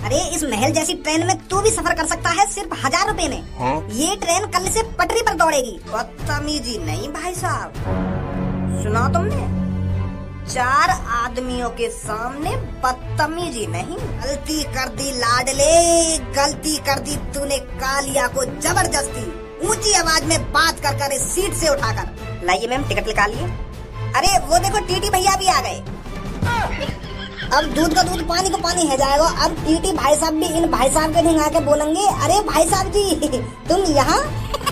अरे इस महल जैसी ट्रेन में तू भी सफर कर सकता है सिर्फ 1000 रुपए में। हाँ? ये ट्रेन कल से पटरी पर दौड़ेगी। बदतमीजी नहीं भाई साहब, सुना तुमने? 4 आदमियों के सामने बदतमीजी नहीं। गलती कर दी लाडले, गलती कर दी तूने कालिया को जबरदस्ती ऊंची आवाज में बात कर कर इस सीट से उठाकर। लाइए मैम टिकट निकालिए। अरे वो देखो टीटी भैया भी आ गए। अब दूध का दूध पानी को पानी है जाएगा। अब टीटी भाई साहब भी इन भाई साहब के ढिंगा के बोलेंगे, अरे भाई साहब जी तुम यहाँ।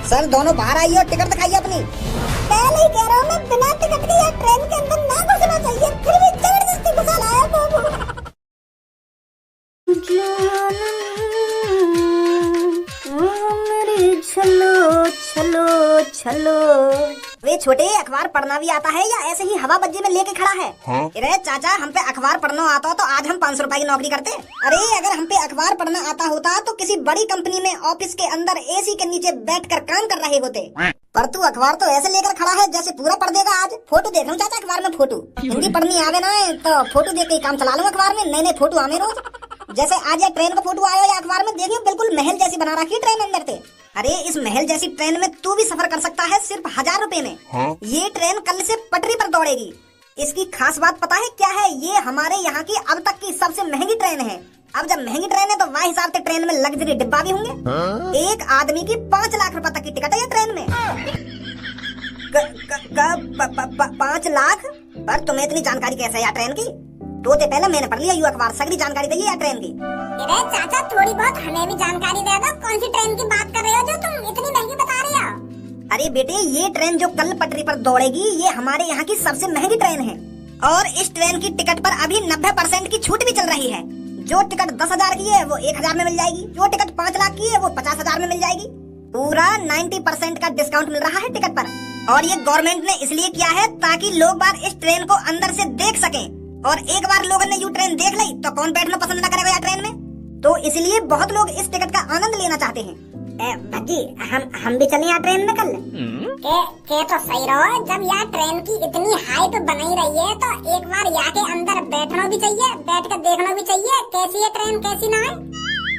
सर दोनों बाहर आइए और टिकट दिखाइए अपनी। पहले ही कह रहा हूँ मैं, बिना टिकट के यार ट्रेन के अंदर ना घुसना चाहिए, फिर भी जबरदस्ती घुसा लाया बाबू। चलो चलो चलो। वे छोटे अखबार पढ़ना भी आता है या ऐसे ही हवा बज्जे में लेके खड़ा है? हाँ? अरे चाचा हम पे अखबार पढ़ना आता तो आज हम 500 रुपए की नौकरी करते। अरे अगर हम पे अखबार पढ़ना आता होता तो किसी बड़ी कंपनी में ऑफिस के अंदर एसी के नीचे बैठकर काम कर रहे होते। पर तू अखबार तो ऐसे लेकर खड़ा है जैसे पूरा पढ़ देगा आज। फोटो देख लूं चाचा अखबार में फोटो। हिंदी पढ़नी आवे ना तो फोटो देख के काम चला लूं अखबार में। नए नए फोटो आवे रोज। जैसे आज ये ट्रेन का फोटो आया या अखबार में देखियो, बिल्कुल महल जैसी बना रखी ट्रेन अंदर से। अरे इस महल जैसी ट्रेन में तू भी सफर कर सकता है सिर्फ 1000 रुपए में। हाँ? ये ट्रेन कल से पटरी पर दौड़ेगी। इसकी खास बात पता है क्या है? ये हमारे यहाँ की अब तक की सबसे महंगी ट्रेन है। अब जब महंगी ट्रेन है तो वह हिसाब से ट्रेन में लग्जरी डिब्बा भी होंगे। हाँ? एक आदमी की 5 लाख रुपए तक की टिकट है ये ट्रेन में। 5 लाख? पर तुम्हें इतनी जानकारी कैसे है यार ट्रेन की? तो पहले मैंने पढ़ लिया यू अखबार, सगरी जानकारी चाहिए यार ट्रेन की। अरे चाचा थोड़ी बहुत हमें भी जानकारी दे दो। कौन सी ट्रेन की बात कर रहे हो जो तुम इतनी महंगी बता रहे हो? अरे बेटे ये ट्रेन जो कल पटरी पर दौड़ेगी ये हमारे यहाँ की सबसे महंगी ट्रेन है। और इस ट्रेन की टिकट पर अभी 90% की छूट भी चल रही है। जो टिकट 10,000 की है वो 1,000 में मिल जाएगी। जो टिकट 5 लाख की है वो 50,000 में मिल जाएगी। पूरा 90% का डिस्काउंट मिल रहा है टिकट पर। और ये गवर्नमेंट ने इसलिए किया है ताकि लोग बार इस ट्रेन को अंदर से देख सकें। और एक बार लोगों ने यू ट्रेन देख ली तो कौन बैठना पसंद न करेगा यार ट्रेन में? तो इसलिए बहुत लोग इस टिकट का आनंद लेना चाहते हैं। भज्जी हम भी चलें यार ट्रेन में कल? के तो सही रहो। जब यार ट्रेन की इतनी हाइप बनाई रही है तो एक बार यहाँ के अंदर बैठना भी चाहिए, बैठ कर देखना भी चाहिए कैसी है ट्रेन कैसी ना है।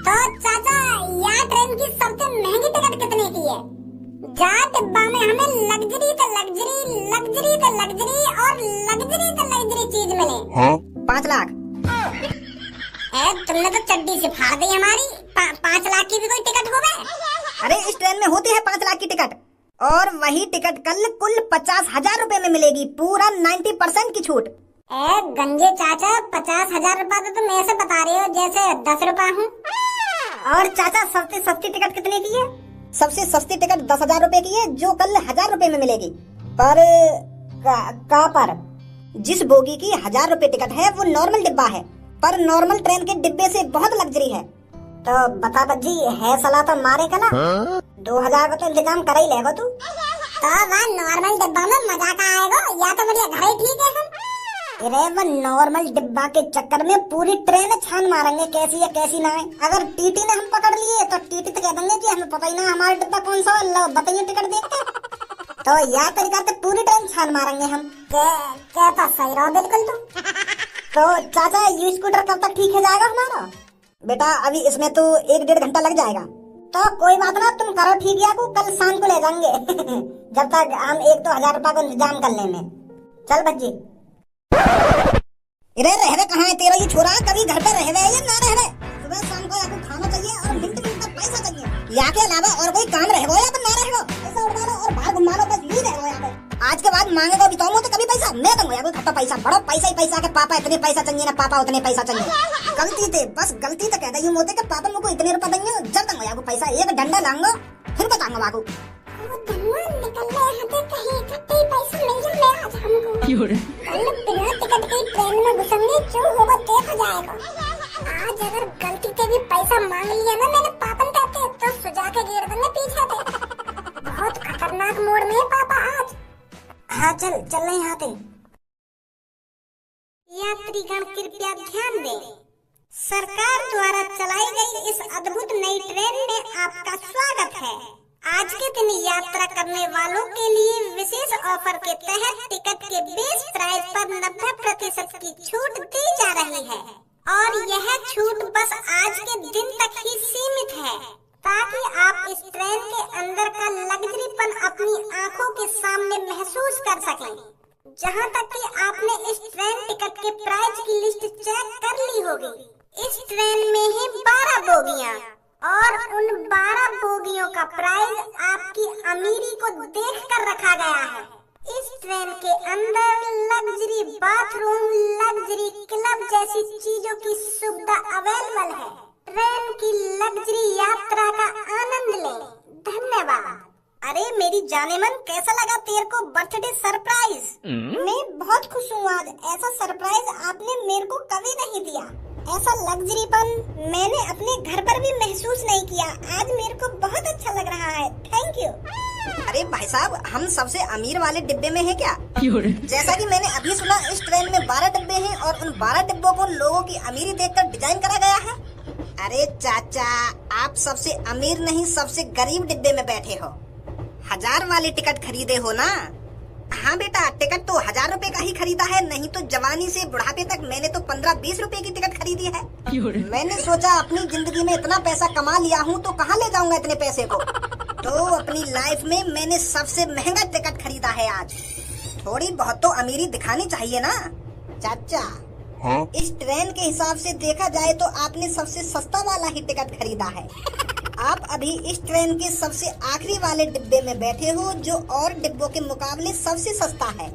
तो चाचा यहाँ ट्रेन की सबसे महंगी टिकट कितने की है? जहाँ डिब्बा में हमें लग्जरी तो लग्जरी, लग्जरी तो लग्जरी और लग्जरी तो लग्जरी चीज मिले। हाँ? 5 लाख। तुमने तो चड्डी से फाड़ दी हमारी। 5 लाख की भी कोई टिकट हो गए? अरे इस ट्रेन में होती है 5 लाख की टिकट और वही टिकट कल कुल 50,000 रुपए में मिलेगी। पूरा 90% की छूट। गंजे चाचा 50,000 रुपया तो तुम ऐसे बता रहे हो जैसे 10 रुपया हूँ। और चाचा सबसे सस्ती टिकट कितने की है? सबसे सस्ती टिकट 10,000 रुपए की है जो कल 1000 रुपए में मिलेगी। पर का पर जिस बोगी की 1000 रुपए टिकट है वो नॉर्मल डिब्बा है, पर नॉर्मल ट्रेन के डिब्बे से बहुत लग्जरी है। तो बता बज्जी है सलाह तो मारे का ना? 2000 का तो इंतजाम कर ही लेगा तू। तो वह नॉर्मल डिब्बा में मजा का आएगा या तो बढ़िया घर ही ठीक है हम। अरे वो नॉर्मल डिब्बा के चक्कर में पूरी ट्रेन छान मारेंगे कैसी है कैसी ना है। अगर टीटी ने हम पकड़ लिए तो टीटी तो कह देंगे कि हमें पता ही ना हमारा डिब्बा कौन सा है, लो बताइए टिकट देखते। तो यह तरीका से पूरी ट्रेन छान मारेंगे हम। क्या तो सही रहो बिल्कुल तुम। तो चाचा ये स्कूटर कब तक ठीक है जाएगा हमारा? बेटा अभी इसमें तो 1-1.5 घंटा लग जाएगा। तो कोई बात ना, तुम करो ठीक या को कल शाम को ले जाएंगे जब तक हम 1-2 हजार रुपया को इंतजाम करने में। चल बच्ची। अरे रहवे कहाँ है तेरा ये छोरा? कभी घर पे रहवे या ना रहवे? सुबह शाम को आपको खाना चाहिए और मिनट मिनट का पैसा चाहिए। यहाँ के अलावा और कोई काम रहेगा या तो ना रहेगा? पैसा उड़ा लो और बाहर घुमा लो, बस यही रहेगा यहाँ पे। आज के बाद मांगेगा भी तो कभी पैसा मैं दूंगा यार, खट्टा पैसा बड़ा पैसा ही पैसा के पापा इतने पैसा चाहिए ना पापा उतने पैसा चाहिए। गलती थे बस गलती तो कहता यूं होते कि पापा मुझको इतने रुपए देंगे जब दूंगा यार पैसा। एक डंडा लाऊंगा फिर बताऊंगा बाकू। टिकट की ट्रेन में घुसेंगे जो होगा देखा जाएगा। आज अगर गलती से भी पैसा मांग लिया ना मैंने पापन कहते तो सुझा के गिर देंगे पीछे से। बहुत खतरनाक मोड़ में है पापा आज। हाँ चल रहे यहाँ थे। यात्रीगण कृपया ध्यान दें, सरकार द्वारा चलाई गई इस अद्भुत नई ट्रेन में आपका स्वागत है। आज के दिन यात्रा करने वालों के लिए विशेष ऑफर के तहत टिकट के बेस प्राइस पर 90% की छूट दी जा रही है और यह छूट बस आज बोगियां और उन 12 बोगियों का प्राइस आपकी अमीरी को देखकर रखा गया है। इस ट्रेन के अंदर लग्जरी बाथरूम, लग्जरी क्लब जैसी चीजों की सुविधा अवेलेबल है। ट्रेन की लग्जरी यात्रा का आनंद लें। धन्यवाद। अरे मेरी जानेमन, कैसा लगा तेरे को बर्थडे सरप्राइज? मैं बहुत खुश हूँ। आज ऐसा सरप्राइज आपने मेरे को कभी नहीं दिया। ऐसा लग्जरीपन मैंने अपने घर पर भी महसूस नहीं किया। आज मेरे को बहुत अच्छा लग रहा है। Thank you. अरे भाई साहब, हम सबसे अमीर वाले डिब्बे में है क्या? जैसा कि मैंने अभी सुना, इस ट्रेन में 12 डिब्बे हैं और उन 12 डिब्बों को लोगों की अमीरी देखकर डिजाइन करा गया है। अरे चाचा, आप सबसे अमीर नहीं, सबसे गरीब डिब्बे में बैठे हो। 1000 वाले टिकट खरीदे हो ना? हाँ बेटा, टिकट तो 1000 रुपए का ही खरीदा है, नहीं तो जवानी से बुढ़ापे तक मैंने तो 15-20 रुपए की टिकट खरीदी है। मैंने सोचा अपनी जिंदगी में इतना पैसा कमा लिया हूँ तो कहाँ ले जाऊंगा इतने पैसे को, तो अपनी लाइफ में मैंने सबसे महंगा टिकट खरीदा है आज। थोड़ी बहुत तो अमीरी दिखानी चाहिए ना चाचा। हाँ? इस ट्रेन के हिसाब से देखा जाए तो आपने सबसे सस्ता वाला ही टिकट खरीदा है। आप अभी इस ट्रेन के सबसे आखिरी वाले डिब्बे में बैठे हो, जो और डिब्बों के मुकाबले सबसे सस्ता है।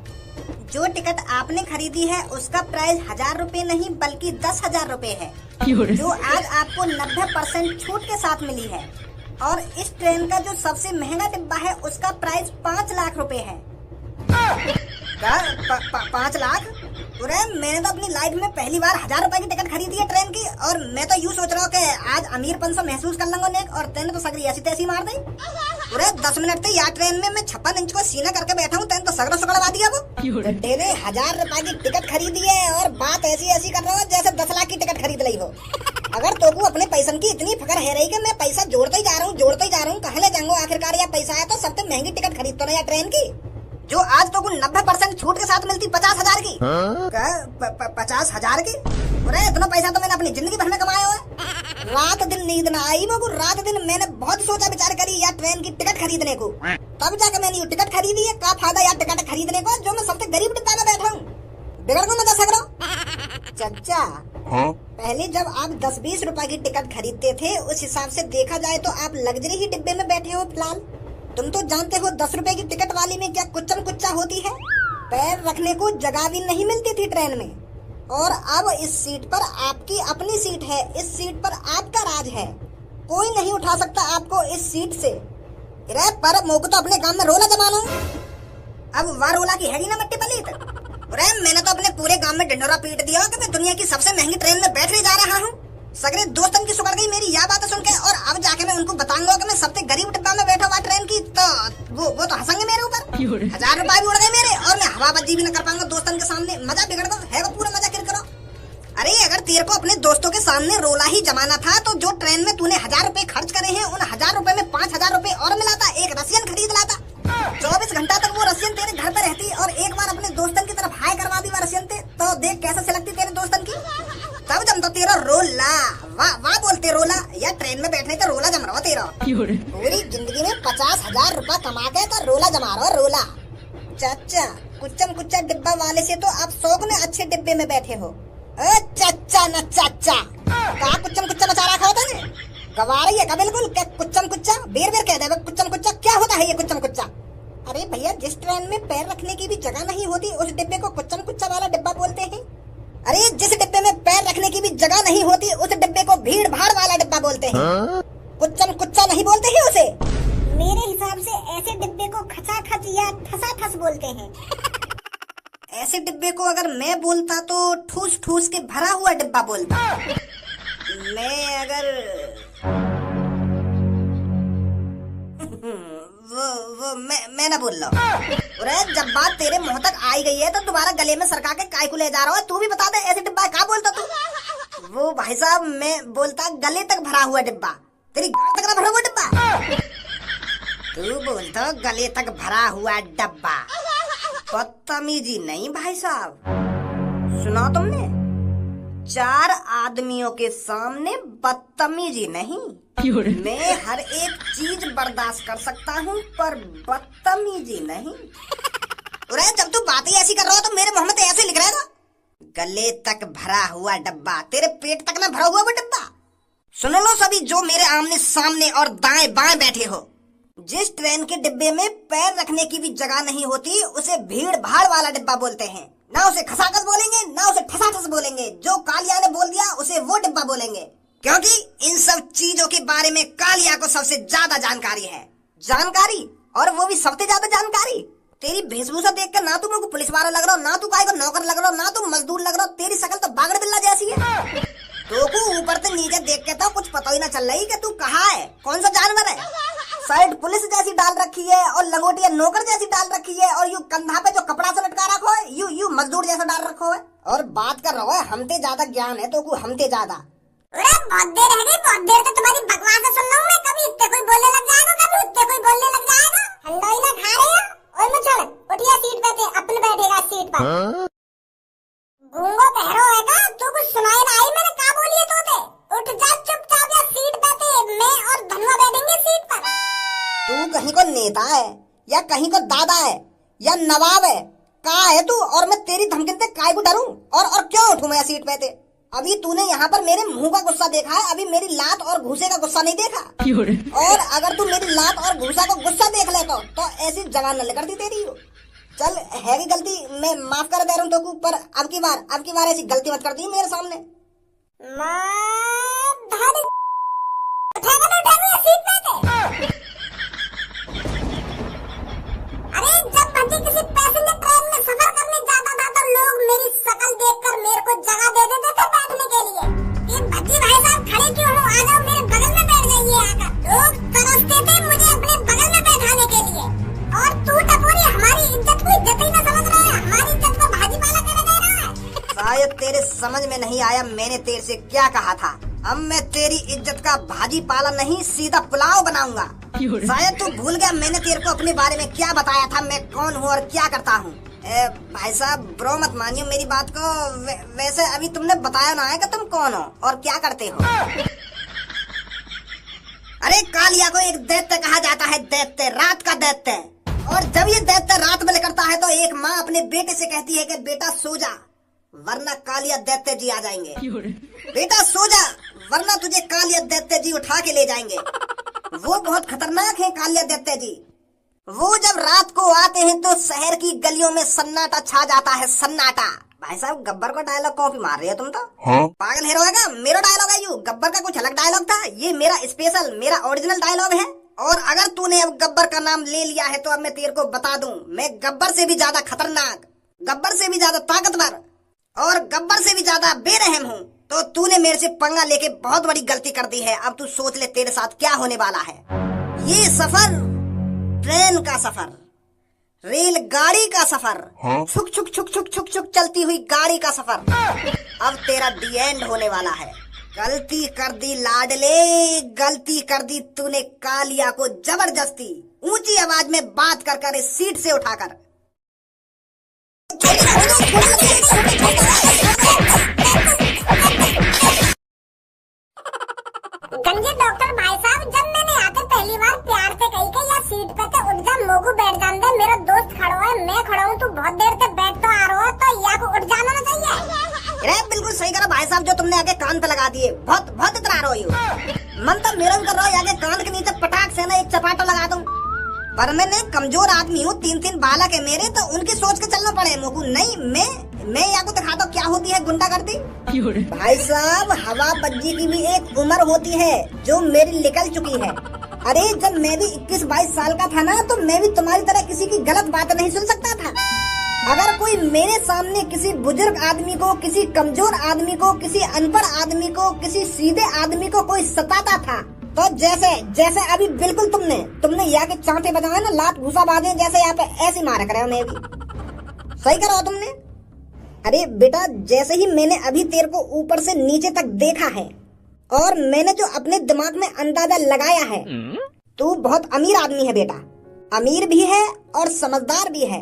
जो टिकट आपने खरीदी है उसका प्राइस 1000 रुपए नहीं बल्कि 10,000 रुपए है, जो आज आपको 90% छूट के साथ मिली है। और इस ट्रेन का जो सबसे महंगा डिब्बा है उसका प्राइस 5 लाख रुपए है। 5 लाख? अरे मैंने तो अपनी लाइफ में पहली बार 1000 रुपए की टिकट खरीदी है ट्रेन की, और मैं तो यूँ सोच रहा हूँ कि आज अमीरपन से महसूस कर लूंगा नेक, और तेने तो सगरी ऐसी तैसी मार दी। पूरे 10 मिनट से यार ट्रेन में मैं 56 इंच को सीना करके बैठा हूँ, तेने तो सगड़ा सगड़वा दिया वो। तेरे 1000 रुपए की टिकट खरीदी है और बात ऐसी कर रहा हो जैसे 10 लाख की टिकट खरीद ली हो। अगर तो अपने पैसन की इतनी फिक्र है रही कि मैं पैसा जोड़ते ही जा रहा हूँ, कहाँ ले जाऊंगा आखिरकार? या पैसा है तो सबसे महंगी टिकट खरीद तो ना यार ट्रेन की, जो आज तो 90% छूट के साथ मिलती 50,000 की। 50,000 की? अरे इतना पैसा तो मैंने अपनी जिंदगी भर में कमाया हुआ। रात दिन नींद न आई मुझको, रात दिन मैंने बहुत सोचा विचार करी यार ट्रेन की टिकट खरीदने को, तब जाकर मैंने ये टिकट खरीदी है। क्या फायदा यार टिकट खरीदने को, जो मैं सबसे गरीब डिब्बा में बैठा हूँ, बिगड़ को मजा सक रहा हूँ। चाचा, हाँ? पहले जब आप 10-20 रुपए की टिकट खरीदते थे, उस हिसाब से देखा जाए तो आप लग्जरी ही डिब्बे में बैठे हो फिलहाल। तुम तो जानते हो 10 रुपए की टिकट वाली में क्या कुच्चम कुच्चा होती है, पैर रखने को जगह भी नहीं मिलती थी ट्रेन में। और अब इस सीट पर आपकी अपनी सीट है, इस सीट पर आपका राज है, कोई नहीं उठा सकता आपको इस सीट से। अरे पर मोको तो अपने गांव में रोला जमानो, अब वह रोला की हैगी ना मट्टी पलीत। अरे मैंने तो अपने पूरे गांव में ढिंडोरा पीट दिया कि मैं दुनिया की सबसे महंगी ट्रेन में बैठने जा रहा हूँ। सगरे दोस्तन की सुकड़ गई मेरी यह बात सुन के, और अब जाके मैं उनको बताऊंगा कि मैं सबसे गरीब डिब्बा में बैठा हुआ ट्रेन की, तो वो तो हंसेंगे मेरे ऊपर। 1000 रुपए भी उड़ गए मेरे, और मैं हवाबाजी भी न कर पाऊंगा दोस्तन के सामने। मजा बिगड़ गया है, वो पूरा मजा किर करो। अरे अगर तेरे को अपने दोस्तों के सामने रोला ही जमाना था, तो जो ट्रेन में तूने 1000 रुपए खर्च करे हैं, उन 1000 रुपए में 5000 रुपए और मिलाता, एक रसियन खरीद लाता। 24 घंटा तक वो रसियन तेरे घर पे रहती, और एक बार अपने दोस्तन की तरफ हाय करवा दी वो रसियन थे, तो देख कैसे सिलकती तेरे दोस्तन की। तब जम तो तेरा रोला, वाह बोलते रोला, या ट्रेन में बैठने का रोला जम रहा तेरा। पूरी जिंदगी में 50,000 रुपए कमा के तो रोला जमा रहा रोला। चाचा, कुच्चम कुच्चा डिब्बा वाले से तो आप 100 गुने अच्छे डिब्बे में बैठे हो। चाचा न चाचा, कहा कुच्चम कुच्चा मचा रखा होता ने? गवा रही है का बिल्कुल, क्या कुच्चम कुच्चा? बेर कह दे कुच्चम कुच्चा, क्या होता है ये कुच्चम कुच्चा? अरे भैया, जिस ट्रेन में पैर रखने की भी जगह नहीं होती, उस डिब्बे को कुच्चम कुच्चा वाला डिब्बा बोलते हैं। अरे जिस डिब्बे में पैर रखने की भी जगह नहीं होती, उस डिब्बे को भीड़ भाड़ वाला डिब्बा बोलते हैं। कुच्चम कुच्चा नहीं बोलते हैं उसे। मेरे हिसाब से ऐसे डिब्बे को खचाखच या ठसाठस बोलते हैं। ऐसे डिब्बे को अगर मैं बोलता तो ठूस ठूस के भरा हुआ डिब्बा बोलता। मैं अगर मैं ना बोल रहा हूँ। अरे जब बात तेरे मुंह तक आई गई है तो दोबारा गले में सरका के काय को ले जा रहा है। तू भी बता दे, ऐसे डिब्बा क्या बोलता तू? वो भाई साहब, मैं बोलता गले तक भरा हुआ डिब्बा। तेरी गांड तक ना भरा हुआ डिब्बा। तू बोलता गले तक भरा हुआ डब्बा। बदतमीजी नहीं भाई साहब, सुना तुमने? 4 आदमियों के सामने बदतमीजी नहीं। मैं हर एक चीज बर्दाश्त कर सकता हूँ, पर बदतमीजी नहीं। अरे जब तू बातें ऐसी कर रहा हो तो मेरे मुंह में तो ऐसे लिख रहेगा, गले तक भरा हुआ डब्बा। तेरे पेट तक ना भरा हुआ वो डब्बा। सुन लो सभी जो मेरे आमने सामने और दाएं बाएं बैठे हो, जिस ट्रेन के डिब्बे में पैर रखने की भी जगह नहीं होती उसे भीड़ भाड़ वाला डिब्बा बोलते हैं। ना उसे खसाखस बोलेंगे ना उसे ठसाठस बोलेंगे। जो कालिया ने बोल दिया उसे वो डिब्बा बोलेंगे, क्योंकि इन सब चीजों के बारे में कालिया को सबसे ज्यादा जानकारी है। जानकारी, और वो भी सबसे ज्यादा जानकारी। तेरी वेशभूषा देखकर ना तू मेरे को पुलिस वाला लग रहा हो, ना तू काय को नौकर लग रहा हो, ना तू मजदूर लग रहा हो। तेरी शक्ल तो बागड़ बिल्ला जैसी है। तो को ऊपर से नीचे देख के तो कुछ पता ही ना चल रही कि तू कहाँ है, कौन सा जानवर है। शर्ट पुलिस जैसी डाल रखी है और लंगोटिया नौकर जैसी डाल रखी है, और यू कंधा पे जो कपड़ा से लटका रखो है यू मजदूर जैसा डाल रखो है। और बात कर रहा है हमते ज्यादा ज्ञान है तो को हमते ज्यादा। बहुत देर है गई, बहुत देर तो तुम्हारी बकवास सुन रहा हूँ मैं। कभी इतने कोई बोलने लग जाएगा, कभी इतने कोई बोलने लग जाएगा। हलवाई ना खा रहे हो? ओए मुझे उठिया सीट पे थे, अपन बैठेगा सीट पर। गूंगो कह रहा होगा, तू कुछ सुनाई ना आई मैंने क्या बोली है तोते? उठ जा चुपचाप, या सीट पे थे मैं और धनुआ बैठेंगे सीट पर। तू कहीं को नेता है या कहीं को दादा है या नवाब है, कहाँ है तू? और मैं तेरी धमकी से काय को डरूं और क्यों उठूं मैं सीट पे थे? अभी तूने यहाँ पर मेरे मुंह का गुस्सा देखा है, अभी मेरी लात और घूसे का गुस्सा नहीं देखा। और अगर तू मेरी लात और घूसा का गुस्सा देख ले तो ऐसी जवान न करती तेरी। चल है भी गलती, मैं माफ कर दे रहा हूँ तो पर अब की बार ऐसी गलती मत कर दी मेरे सामने। अरे जब मुझे किसी पैसेंजर ट्रेन में सफर करने जाता था तो लोग मेरी शक्ल देखकर मेरे को जगह दे देते थे बैठने के लिए। ये भज्जी भाई साहब खड़े क्यों हो, आ जाओ मेरे बगल में बैठ जाइए आकर। लोग तरसते थे मुझे अपने बगल में बैठाने के लिए। और तू टपोरी हमारी इज्जत को इज्जत ही न समझ रहा है, हमारी इज्जत को भाजी पाला कर दे रहा है। शायद तेरे समझ में नहीं आया मैंने तेरे से क्या कहा था। अब मैं तेरी इज्जत का भाजी पाला नहीं सीधा पुलाव बनाऊंगा। शायद तू भूल गया मैंने तेरे को अपने बारे में क्या बताया था, मैं कौन हूँ और क्या करता हूँ। भाई साहब ब्रो मत मानियो मेरी बात को। वैसे अभी तुमने बताया ना है कि तुम कौन हो और क्या करते हो। अरे कालिया को एक दैत्य कहा जाता है, दैत्य, रात का दैत्य। और जब ये दैत्य रात में करता है तो एक माँ अपने बेटे से कहती है कि बेटा सो जा वरना कालिया दैत्य जी आ जाएंगे। बेटा सो जा वरना तुझे कालिया दैत्य जी उठा के ले जाएंगे। वो बहुत खतरनाक है कालिया दैत्य जी। वो जब रात को आते हैं तो शहर की गलियों में सन्नाटा छा जाता है, सन्नाटा। भाई साहब गब्बर का डायलॉग कॉपी मार रहे हो तुम तो। पागल हीरो है, मेरा डायलॉग है यू। गब्बर का कुछ अलग डायलॉग था, ये मेरा स्पेशल, मेरा ओरिजिनल डायलॉग है। और अगर तूने अब गब्बर का नाम ले लिया है तो अब मैं तेरे को बता दूं, मैं गब्बर से भी ज्यादा खतरनाक, गब्बर से भी ज्यादा ताकतवर और गब्बर से भी ज्यादा बेरहम हूँ। तो तूने मेरे से पंगा लेके बहुत बड़ी गलती कर दी है। अब तू सोच ले तेरे साथ क्या होने वाला है। ये सफर ट्रेन का सफर, रेलगाड़ी का सफर, छुक छुक छुक छुक छुक छुक चलती हुई गाड़ी का सफर, अब तेरा दी एंड होने वाला है। गलती कर दी लाडले, गलती कर दी तूने कालिया को जबरदस्ती ऊंची आवाज में बात कर कर इस सीट से उठाकर। गंजे डॉक्टर भाई साहब, जब मैंने आकर पहली बार प्यार से कही कि या सीट पे तो उठ जा, मोगू बैठ जान दे, मेरा दोस्त खड़ा है, मैं खड़ा हूँ, तू बहुत देर से बैठ तो आ रहा हो, तो या को उठ जाना ना चाहिए। अरे बिल्कुल सही करा भाई साहब, जो तुमने आगे कान पे लगा दिए। बहुत बहुत इतरा रहे हो। मन तो मेरा भी कर रहा है आगे कान के नीचे पटाख से ना एक चपाटा लगा दूं। पर मैंने कमजोर आदमी हूँ, 3-3 बालक है मेरे, तो उनकी सोच के चलना पड़े। मोगू नहीं, मैं या को दिखा दो क्या होती है गुंडागर्दी। भाई साहब हवा बज्जी की भी एक उम्र होती है जो मेरी निकल चुकी है। अरे जब मैं भी 21-22 साल का था ना तो मैं भी तुम्हारी तरह किसी की गलत बात नहीं सुन सकता था। अगर कोई मेरे सामने किसी बुजुर्ग आदमी को, किसी कमजोर आदमी को, किसी अनपढ़ आदमी को, किसी सीधे आदमी को कोई सताता था तो जैसे अभी बिल्कुल तुमने यहाँ के चांटे बजाए ना, लात घुसा बांधे जैसे यहाँ पे ऐसी मारा करे उन्हें भी। सही करो तुमने। अरे बेटा जैसे ही मैंने अभी तेरे को ऊपर से नीचे तक देखा है और मैंने जो अपने दिमाग में अंदाजा लगाया है, तू बहुत अमीर आदमी है बेटा, अमीर भी है और समझदार भी है।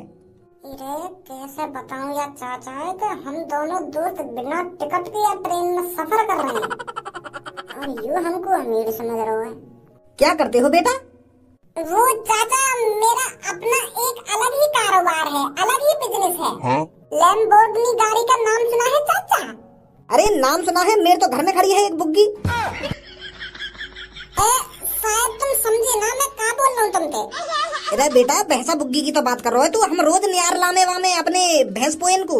अरे कैसे बताऊं यार चाचा है कि हम दोनों दोस्त बिना टिकट के या ट्रेन में सफर कर रहे हैं और यू हमको अमीर समझ रहे हो। क्या करते हो बेटा? वो चाचा मेरा अपना एक अलग ही कारोबार है, अलग ही बिजनेस है। लैम्बोर्गिनी गाड़ी का नाम सुना है चाचा? अरे नाम सुना है, मेरे तो घर में खड़ी है एक बुग्गी। अरे बेटा भैंसा बुग्गी की तो बात कर रहा है तू, हम रोज नियार लामे वामे अपने भैंस पोयन को।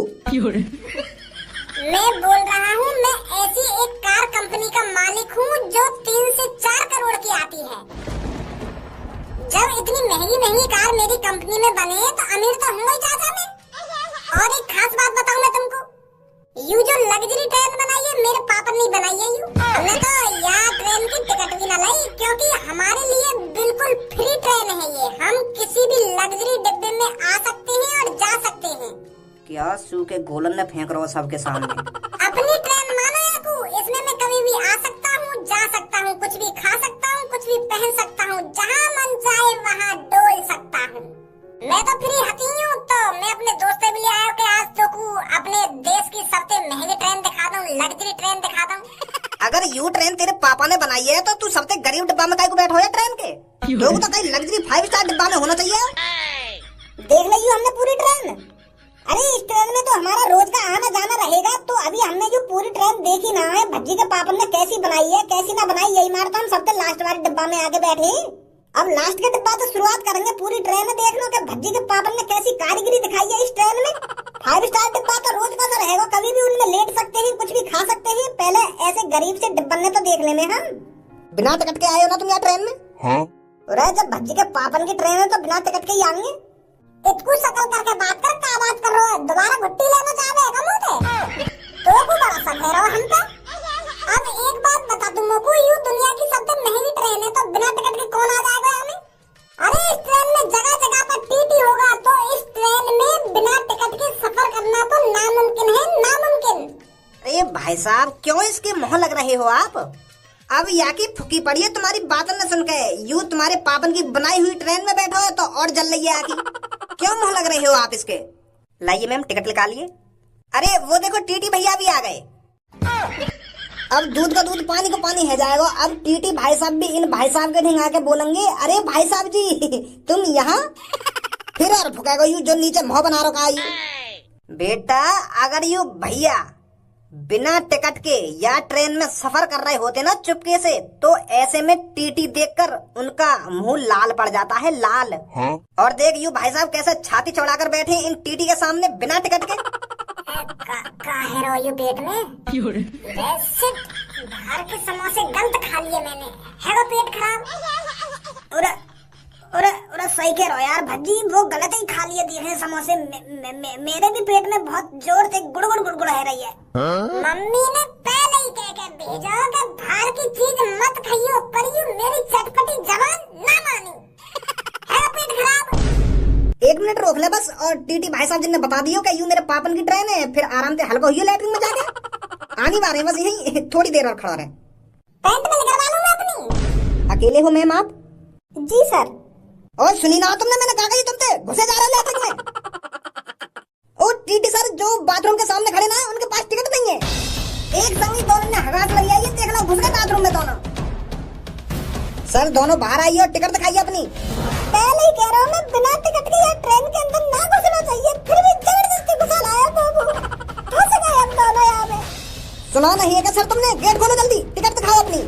मैं बोल रहा हूँ, मैं ऐसी एक कार कंपनी का मालिक हूँ जो 3 से 4 करोड़ की आती है। जब इतनी महंगी महंगी कार मेरी कंपनी में बने तो अमीर तो होंगे ही चाचा मैं। और एक खास बात बताऊँ मैं तुमको, यू जो लग्जरी ट्रेन बनाई है मेरे पापा ने बनाई है यू। हमने तो यहाँ ट्रेन की टिकट भी न लाई क्योंकि हमारे लिए बिल्कुल फ्री ट्रेन है ये। हम किसी भी लग्जरी डिब्बे में आ सकते हैं और जा सकते हैं। क्या सू के गोलन में फेंक रहा सबके सामने। अपनी ट्रेन मानो याकू, इसमें मैं कभी भी आ सकता हूँ, जा सकता हूँ, कुछ भी खा सकता हूँ, कुछ भी पहन सकता हूँ, जहाँ मन चाहे वहाँ डोल सकता हूँ। मैं तो फ्री हती हूँ, तो मैं अपने दोस्त भी आया कि आज तो अपने देश की सबसे महंगी ट्रेन दिखा दूँ, लग्जरी ट्रेन दिखा दूँ। अगर यू ट्रेन तेरे पापा ने बनाई है तो तू सबसे गरीब डिब्बा में काहे को बैठो है ट्रेन के? लोग तो कहीं लग्जरी 5 स्टार डिब्बा में होना चाहिए। देख ली हमने पूरी ट्रेन। अरे इस ट्रेन में तो हमारा रोज का आना जाना रहेगा। तो अभी हमने जो पूरी ट्रेन देखी ना है, भज्जी के पापा ने कैसी बनाई है कैसी ना बनाई, यही मारता हम सबसे लास्ट वाले डिब्बा में आके बैठे। अब लास्ट के डिब्बा तो शुरुआत करेंगे पूरी ट्रेन में। देख लो कि भज्जी के पापा ने कैसी कारीगरी दिखाई है इस ट्रेन में। 5 स्टार डिब्बा तो रोज का तो रहेगा, कभी भी उनमें लेट सकते हैं, कुछ भी खा सकते हैं। पहले ऐसे गरीब से डिब्बा ने तो देख लेने हम। बिना टिकट के आए हो ना तुम यहाँ ट्रेन में? हाँ? जब भज्जी के पापन की ट्रेन है तो बिना टिकट के ही आएंगे। इतकू शकल करके बात कर, क्या बात कर रहे हो? दोबारा घुट्टी लेना चाहे का मुंह थे? तो को बड़ा सा कह रहा हम पे। अब एक बात बता तुमको, यू दुनिया की सबसे महंगी ट्रेन है तो बिना टिकट के कौन आ जाएगा हमें? अरे इस ट्रेन में जगह जगह पर टीटी होगा, तो इस ट्रेन में बिना टिकट के सफर करना तो नामुमकिन है, नामुमकिन। अरे भाई साहब क्यों इसके मुँह लग रहे हो आप? अब यहाँ की फुकी पड़ी है तुम्हारी बात न सुन के। यू तुम्हारे पापन की बनाई हुई ट्रेन में बैठो तो और जल रही है आखिर। क्यों मुँह लग रहे हो आप इसके? लाइए मैम टिकट निकालिए। अरे वो देखो टीटी भैया भी आ गए। अब दूध का दूध पानी को पानी है जाएगा। अब टीटी भाई साहब भी इन भाई साहब के ढिंगा के बोलेंगे, अरे भाई साहब जी तुम यहाँ? फिर और फुकेगा यू जो नीचे मुँह बना रखा है। बेटा अगर यू भैया बिना टिकट के या ट्रेन में सफर कर रहे होते ना चुपके से, तो ऐसे में टीटी देखकर उनका मुंह लाल पड़ जाता है, लाल। हाँ? और देख यू भाई साहब कैसे छाती चौड़ाकर बैठे इन टीटी के सामने बिना टिकट के। काहे रो यू पेट में? वैसे बाहर के समोसे गलत खा लिए मैंने, है वो पेट खराब। और सही कह रहो यार भज्जी, वो गलत ही खा लिए देखे समोसे। मेरे भी पेट में बहुत जोर से गुड़गुड़ गुड़गुड़ है रही है। मम्मी ने पहले ही कह के भेजा कि बाहर की चीज मत खाइयो, पर यू मेरी चटपटी जबान ना मानी। है पेट खराब। 1 मिनट रोक ले बस। और टीटी भाई साहब जिनने बता दियो कि यू मेरे पापन की ट्रेन है, फिर आराम से हल्का हुई लैट्रिन में जाके आनी बार है बस, यही थोड़ी देर और खड़ा रहे। पैंट में करवा लूं मैं अपनी। अकेले हो मैम आप? जी सर। और सुनी ना तुमने, मैंने कहा कि तुमसे घुसे जा रहे हो लैट्रिन में। ओ टीटी सर जो बाथरूम के सामने खड़े ना, उनके पास टिकट नहीं है। एक संग ही दोनों ने हगास लगी है, देख लो घुस गए बाथरूम में दोनों। सर दोनों बाहर आइए और टिकट दिखाइए अपनी। पहले ही कह रहा हूँ मैं, बिना टिकट के या ट्रेन के अंदर ना घुसना चाहिए, फिर भी जबरदस्ती घुसा लाया तो घुस गए हम दोनों यहाँ पे। सुना नहीं है क्या सर तुमने? गेट खोलो जल्दी, टिकट दिखाओ अपनी।